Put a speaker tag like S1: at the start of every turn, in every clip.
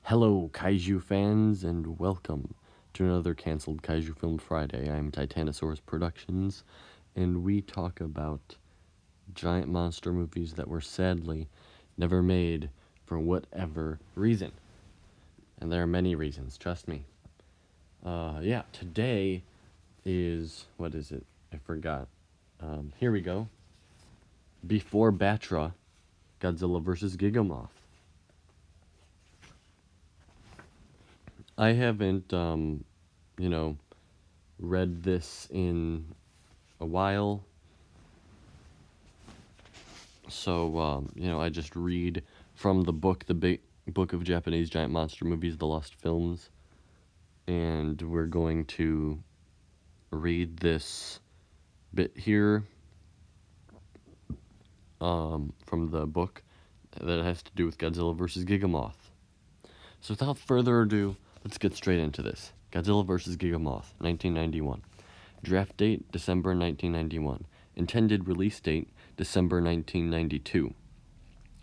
S1: Hello, Kaiju fans, and welcome to another canceled Kaiju Film Friday. I'm Titanosaurus Productions, and we talk about giant monster movies that were sadly never made for whatever reason. And there are many reasons, trust me. Today is, what is it? I forgot. Here we go. Before Batra, Godzilla vs. Gigamoth. I haven't, read this in a while. So, I just read from the book, the big book of Japanese giant monster movies, The Lost Films. And we're going to read this bit here from the book that has to do with Godzilla vs. Gigamoth. So without further ado, let's get straight into this. Godzilla vs. Gigamoth, 1991. Draft date, December 1991. Intended release date, December 1992.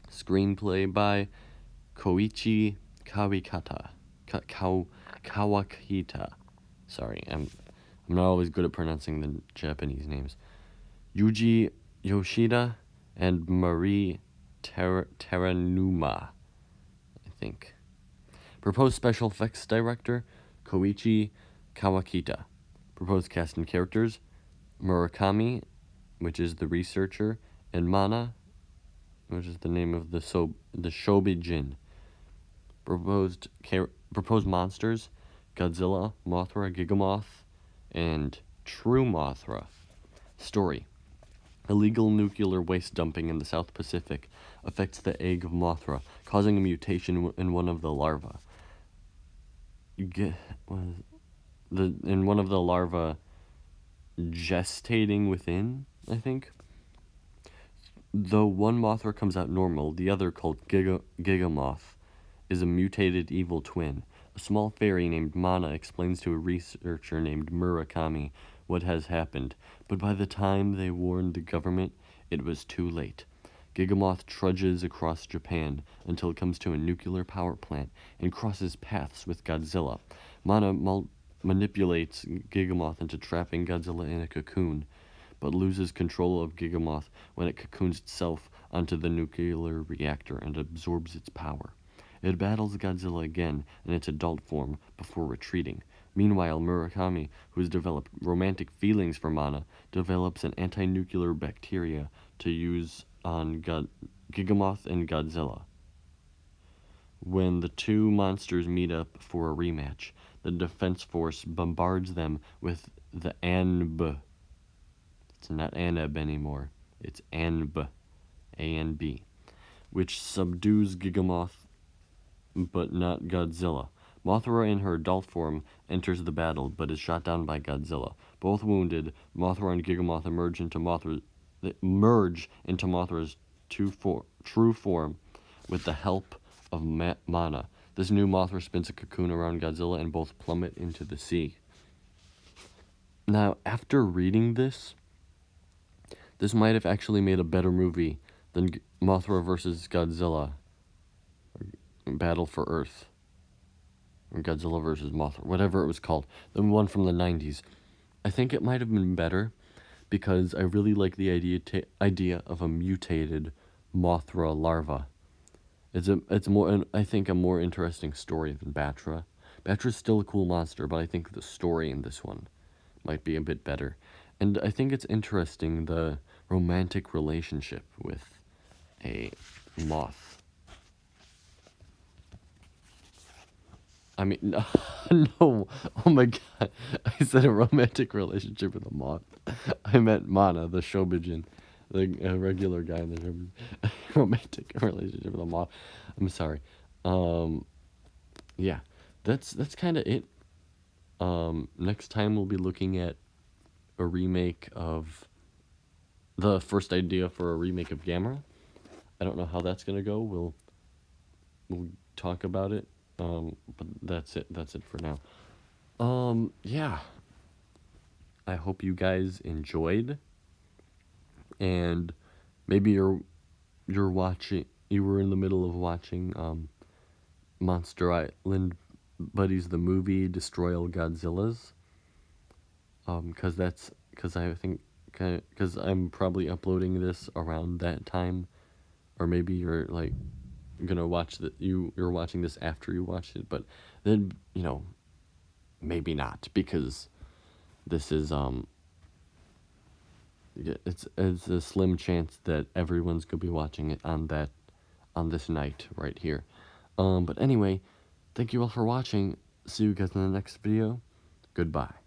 S1: Screenplay by Koichi Kawakita. Sorry, I'm not always good at pronouncing the Japanese names. Yuji Yoshida and Marie Teranuma, I think. Proposed special effects director, Koichi Kawakita. Proposed cast and characters, Murakami, which is the researcher, and Mana, which is the name of the Shobijin. Proposed monsters, Godzilla, Mothra, Gigamoth, and True Mothra. Story. Illegal nuclear waste dumping in the South Pacific affects the egg of Mothra, causing a mutation in one of the larvae. In one of the larvae gestating within, I think. Though one Mothra comes out normal, the other, called Gigamoth, is a mutated evil twin. A small fairy named Mana explains to a researcher named Murakami what has happened, but by the time they warned the government, it was too late. Gigamoth trudges across Japan until it comes to a nuclear power plant and crosses paths with Godzilla. Mana manipulates Gigamoth into trapping Godzilla in a cocoon, but loses control of Gigamoth when it cocoons itself onto the nuclear reactor and absorbs its power. It battles Godzilla again in its adult form before retreating. Meanwhile, Murakami, who has developed romantic feelings for Mana, develops an anti-nuclear bacteria to use on Gigamoth and Godzilla. When the two monsters meet up for a rematch, the Defense Force bombards them with the ANB. It's not ANB anymore. It's ANB. A-N-B. Which subdues Gigamoth, but not Godzilla. Mothra in her adult form enters the battle, but is shot down by Godzilla. Both wounded, Mothra and Gigamoth merge into Mothra's true form with the help of Mana. This new Mothra spins a cocoon around Godzilla and both plummet into the sea. Now, after reading this might have actually made a better movie than Mothra vs. Godzilla, or Battle for Earth, or Godzilla vs. Mothra, whatever it was called, the one from the 90s. I think it might have been better because I really like the idea of a mutated Mothra larva. It's more, I think, a more interesting story than Batra. Batra's still a cool monster, but I think the story in this one might be a bit better. And I think it's interesting, the romantic relationship with a moth. I mean, no, no, oh my god, I said a romantic relationship with a moth. I meant Mana, the Shobijin, the regular guy in the Shobijin. Romantic relationship with a moth. I'm sorry. Yeah, that's kind of it. Next time we'll be looking at a remake of the first idea for a remake of Gamera. I don't know how that's gonna go. We'll talk about it. But that's it for now. Yeah. I hope you guys enjoyed, and maybe you were in the middle of watching Monster Island Buddies the movie Destroy All Godzillas. Because I'm probably uploading this around that time, or maybe you're like gonna watch you're watching this after you watched it, but then maybe not, because this is it's a slim chance that everyone's gonna be watching it on this night right here. But anyway, thank you all for watching. See you guys in the next video. Goodbye.